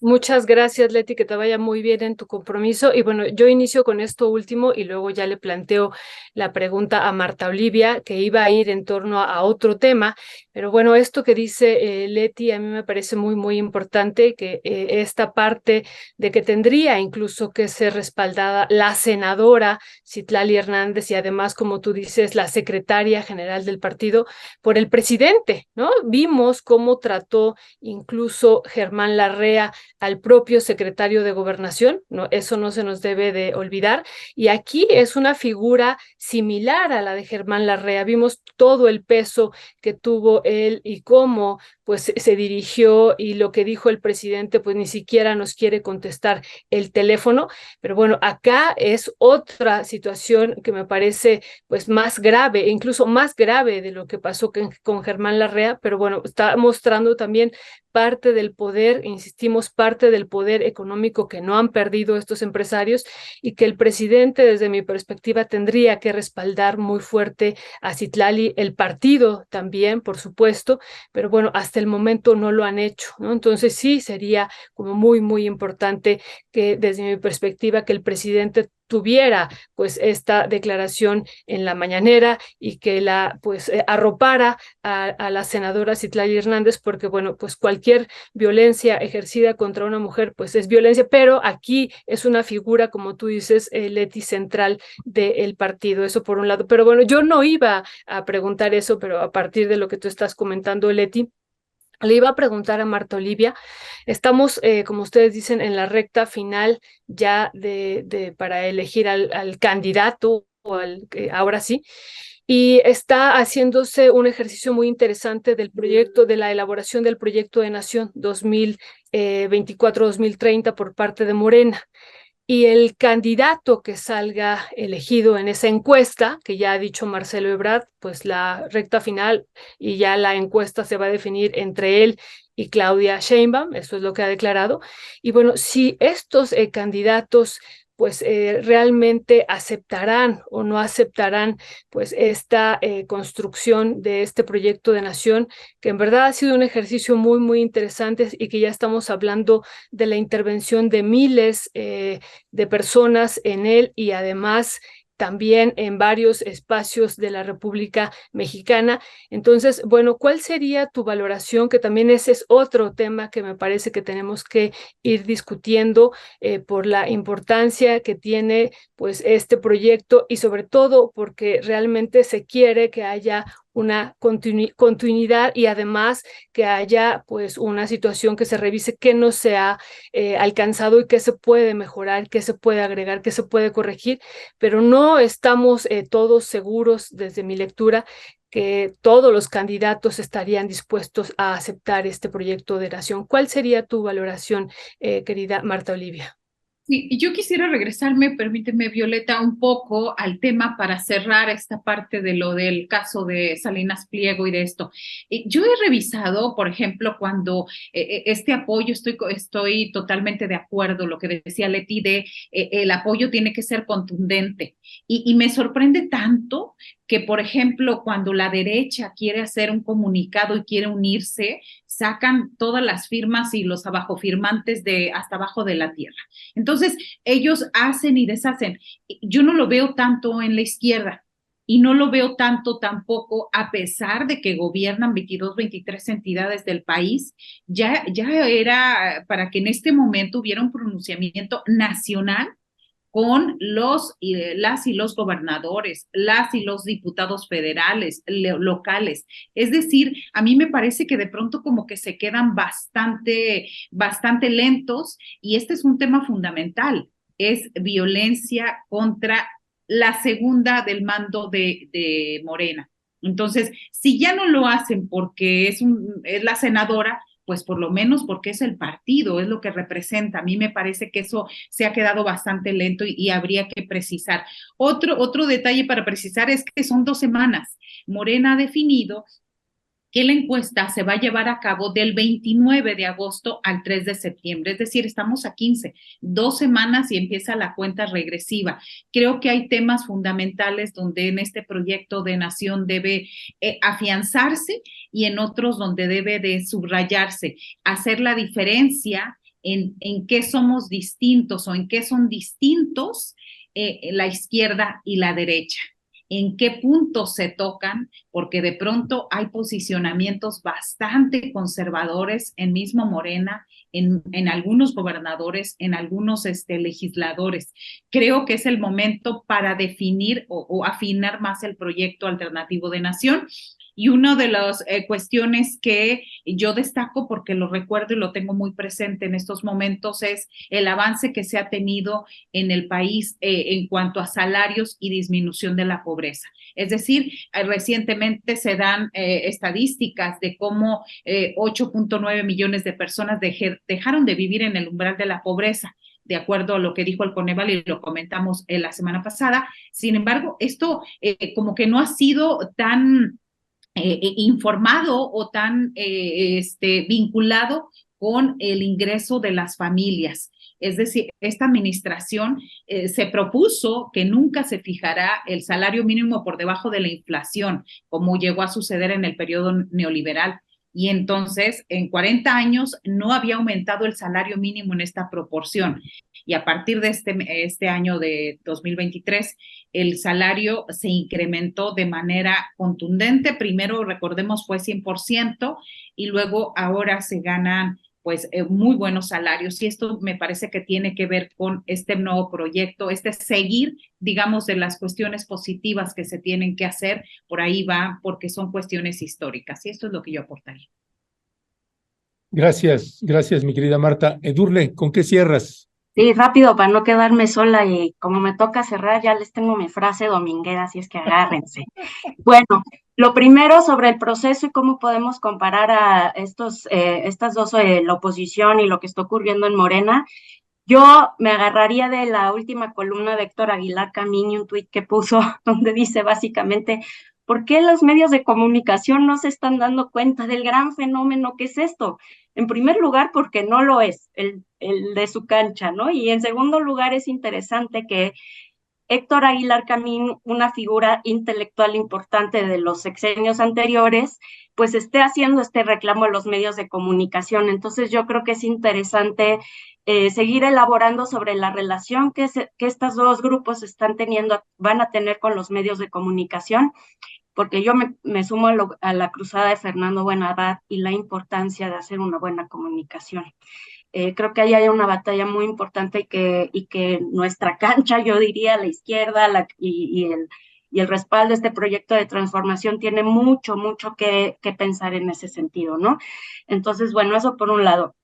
Muchas gracias, Leti, que te vaya muy bien en tu compromiso. Y bueno, yo inicio con esto último y luego ya le planteo la pregunta a Marta Olivia, que iba a ir en torno a otro tema. Pero bueno, esto que dice Leti a mí me parece muy, muy importante, que esta parte de que tendría incluso que ser respaldada la senadora Citlali Hernández y además, como tú dices, la secretaria general del partido por el presidente, ¿no? Vimos cómo trató incluso Germán Larrea al propio secretario de Gobernación, ¿no? Eso no se nos debe de olvidar. Y aquí es una figura similar a la de Germán Larrea. Vimos todo el peso que tuvo él y cómo pues se dirigió y lo que dijo el presidente, pues ni siquiera nos quiere contestar el teléfono. Pero bueno, acá es otra situación que me parece pues más grave, e incluso más grave de lo que pasó con Germán Larrea, pero bueno, está mostrando también parte del poder, insistimos, parte del poder económico que no han perdido estos empresarios y que el presidente, desde mi perspectiva, tendría que respaldar muy fuerte a Citlali, el partido también, por supuesto, pero bueno, hasta el momento no lo han hecho, ¿no? Entonces sí sería como muy, muy importante que desde mi perspectiva que el presidente tuviera pues esta declaración en la mañanera y que la pues arropara a la senadora Citlali Hernández, porque bueno, pues cualquier violencia ejercida contra una mujer pues es violencia, pero aquí es una figura, como tú dices, Leti, central del partido, eso por un lado. Pero bueno, yo no iba a preguntar eso, pero a partir de lo que tú estás comentando, Leti, le iba a preguntar a Marta Olivia, estamos, como ustedes dicen, en la recta final ya para elegir al candidato, o ahora sí, y está haciéndose un ejercicio muy interesante del proyecto, de la elaboración del proyecto de Nación 2024-2030 por parte de Morena. Y el candidato que salga elegido en esa encuesta, que ya ha dicho Marcelo Ebrard, pues la recta final y ya la encuesta se va a definir entre él y Claudia Sheinbaum, eso es lo que ha declarado. Y bueno, si estos candidatos pues realmente aceptarán o no aceptarán pues esta construcción de este proyecto de nación, que en verdad ha sido un ejercicio muy, muy interesante y que ya estamos hablando de la intervención de miles de personas en él y además también en varios espacios de la República Mexicana. Entonces, bueno, ¿cuál sería tu valoración? Que también ese es otro tema que me parece que tenemos que ir discutiendo por la importancia que tiene pues este proyecto y sobre todo porque realmente se quiere que haya una continuidad y además que haya pues una situación que se revise qué no se ha alcanzado y qué se puede mejorar, qué se puede agregar, qué se puede corregir, pero no estamos todos seguros desde mi lectura que todos los candidatos estarían dispuestos a aceptar este proyecto de nación. ¿Cuál sería tu valoración, querida Marta Olivia? Sí, y yo quisiera regresarme, permíteme, Violeta, un poco al tema para cerrar esta parte de lo del caso de Salinas Pliego y de esto. Yo he revisado, por ejemplo, cuando este apoyo, estoy totalmente de acuerdo, lo que decía Leti, de el apoyo tiene que ser contundente. Y me sorprende tanto que, por ejemplo, cuando la derecha quiere hacer un comunicado y quiere unirse, sacan todas las firmas y los abajofirmantes de hasta abajo de la tierra. Entonces, ellos hacen y deshacen. Yo no lo veo tanto en la izquierda y no lo veo tanto tampoco, a pesar de que gobiernan 22, 23 entidades del país, ya era para que en este momento hubiera un pronunciamiento nacional con las y los gobernadores, las y los diputados federales, locales. Es decir, a mí me parece que de pronto como que se quedan bastante lentos y este es un tema fundamental, es violencia contra la segunda del mando de Morena. Entonces, si ya no lo hacen porque es la senadora, pues por lo menos porque es el partido, es lo que representa. A mí me parece que eso se ha quedado bastante lento y habría que precisar. Otro detalle para precisar es que son 2 semanas. Morena ha definido que la encuesta se va a llevar a cabo del 29 de agosto al 3 de septiembre, es decir, estamos a 15, 2 semanas y empieza la cuenta regresiva. Creo que hay temas fundamentales donde en este proyecto de nación debe afianzarse y en otros donde debe de subrayarse, hacer la diferencia en qué somos distintos o en qué son distintos la izquierda y la derecha, en qué puntos se tocan, porque de pronto hay posicionamientos bastante conservadores en mismo Morena, en algunos gobernadores, en algunos legisladores. Creo que es el momento para definir o afinar más el proyecto alternativo de nación. Y una de las cuestiones que yo destaco, porque lo recuerdo y lo tengo muy presente en estos momentos, es el avance que se ha tenido en el país en cuanto a salarios y disminución de la pobreza. Es decir, recientemente se dan estadísticas de cómo 8.9 millones de personas dejaron de vivir en el umbral de la pobreza, de acuerdo a lo que dijo el Coneval y lo comentamos la semana pasada. Sin embargo, esto como que no ha sido tan informado o tan vinculado con el ingreso de las familias. Es decir, esta administración se propuso que nunca se fijará el salario mínimo por debajo de la inflación, como llegó a suceder en el periodo neoliberal. Y entonces, en 40 años, no había aumentado el salario mínimo en esta proporción. Y a partir de este año de 2023, el salario se incrementó de manera contundente. Primero, recordemos, fue 100% y luego ahora se ganan pues muy buenos salarios, y esto me parece que tiene que ver con este nuevo proyecto, seguir, digamos, de las cuestiones positivas que se tienen que hacer, por ahí va, porque son cuestiones históricas, y esto es lo que yo aportaría. Gracias, mi querida Marta. Edurne, ¿con qué cierras? Sí, rápido, para no quedarme sola, y como me toca cerrar, ya les tengo mi frase dominguera, así es que agárrense. Bueno, lo primero sobre el proceso y cómo podemos comparar a estas dos, la oposición y lo que está ocurriendo en Morena. Yo me agarraría de la última columna de Héctor Aguilar Camín, un tuit que puso donde dice básicamente: ¿por qué los medios de comunicación no se están dando cuenta del gran fenómeno que es esto? En primer lugar, porque no lo es, el de su cancha, ¿no? Y en segundo lugar, es interesante que Héctor Aguilar Camín, una figura intelectual importante de los sexenios anteriores, pues esté haciendo este reclamo a los medios de comunicación. Entonces yo creo que es interesante seguir elaborando sobre la relación que estos dos grupos van a tener con los medios de comunicación, porque yo me sumo a la cruzada de Fernando Buenabad y la importancia de hacer una buena comunicación. Creo que ahí hay una batalla muy importante y que nuestra cancha, yo diría, la izquierda y el respaldo de este proyecto de transformación tiene mucho que pensar en ese sentido, ¿no? Entonces, bueno, eso por un lado.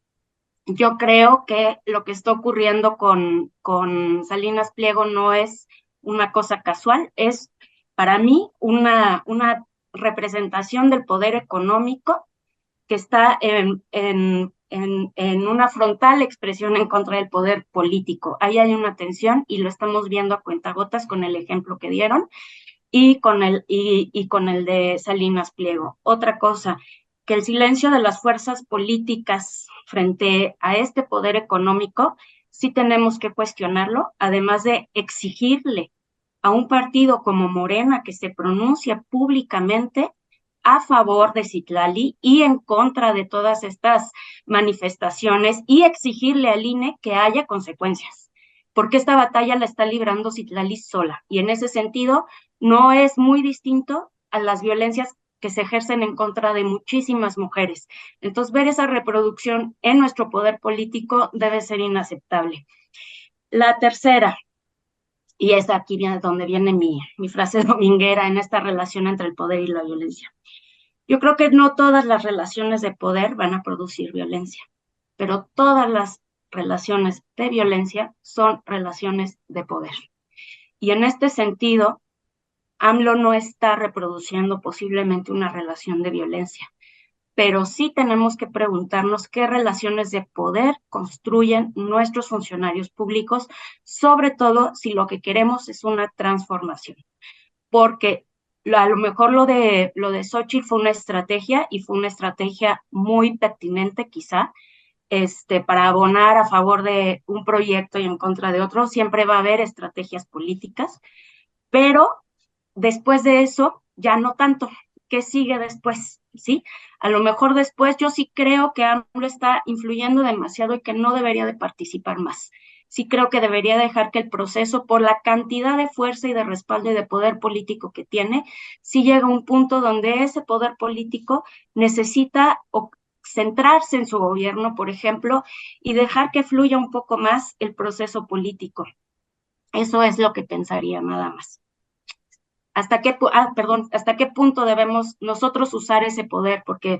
Yo creo que lo que está ocurriendo con Salinas Pliego no es una cosa casual, es para mí una representación del poder económico que está en una frontal expresión en contra del poder político. Ahí hay una tensión y lo estamos viendo a cuentagotas con el ejemplo que dieron y con el de Salinas Pliego. Otra cosa, que el silencio de las fuerzas políticas frente a este poder económico, sí tenemos que cuestionarlo, además de exigirle a un partido como Morena que se pronuncia públicamente a favor de Citlali y en contra de todas estas manifestaciones, y exigirle al INE que haya consecuencias, porque esta batalla la está librando Citlali sola, y en ese sentido no es muy distinto a las violencias que se ejercen en contra de muchísimas mujeres. Entonces, ver esa reproducción en nuestro poder político debe ser inaceptable. La tercera, y es aquí donde viene mi frase dominguera en esta relación entre el poder y la violencia. Yo creo que no todas las relaciones de poder van a producir violencia, pero todas las relaciones de violencia son relaciones de poder. Y en este sentido, AMLO no está reproduciendo posiblemente una relación de violencia, pero sí tenemos que preguntarnos qué relaciones de poder construyen nuestros funcionarios públicos, sobre todo si lo que queremos es una transformación. Porque a lo mejor lo de Xóchitl fue una estrategia, y fue una estrategia muy pertinente quizá, para abonar a favor de un proyecto y en contra de otro. Siempre va a haber estrategias políticas, pero después de eso ya no tanto. qué sigue después, ¿sí? A lo mejor después yo sí creo que AMLO está influyendo demasiado y que no debería de participar más. Sí creo que debería dejar que el proceso, por la cantidad de fuerza y de respaldo y de poder político que tiene, sí llega a un punto donde ese poder político necesita centrarse en su gobierno, por ejemplo, y dejar que fluya un poco más el proceso político. Eso es lo que pensaría nada más. ¿Hasta qué punto debemos nosotros usar ese poder? Porque,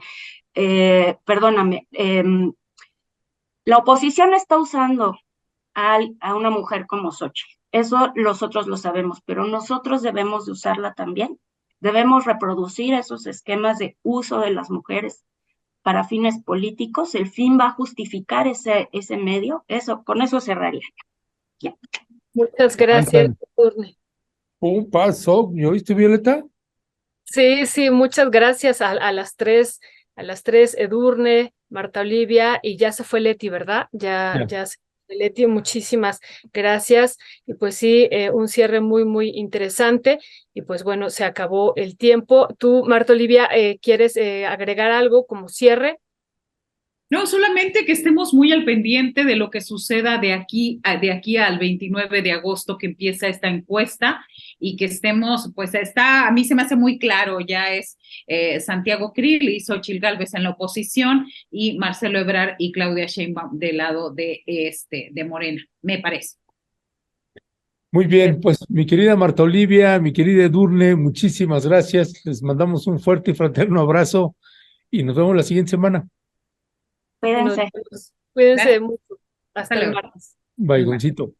perdóname, la oposición está usando a una mujer como Xochitl. Eso nosotros lo sabemos, pero nosotros debemos de usarla también. Debemos reproducir esos esquemas de uso de las mujeres para fines políticos. El fin va a justificar ese medio. Con eso cerraría. Ya. Muchas gracias, Edurne. Un paso, ¿me oíste, Violeta? Sí, muchas gracias a las tres, Edurne, Marta Olivia, y ya se fue Leti, ¿verdad? Ya se fue Leti, muchísimas gracias. Y pues sí, un cierre muy, muy interesante. Y pues bueno, se acabó el tiempo. Tú, Marta Olivia, ¿quieres agregar algo como cierre? No, solamente que estemos muy al pendiente de lo que suceda de aquí al 29 de agosto que empieza esta encuesta y que estemos, pues a mí se me hace muy claro, ya es Santiago Krill y Xochitl Gálvez en la oposición y Marcelo Ebrard y Claudia Sheinbaum del lado de Morena, me parece. Muy bien, pues mi querida Marta Olivia, mi querida Edurne, muchísimas gracias. Les mandamos un fuerte y fraterno abrazo y nos vemos la siguiente semana. Cuídense. Cuídense mucho. Hasta el luego. martes. Baigoncito.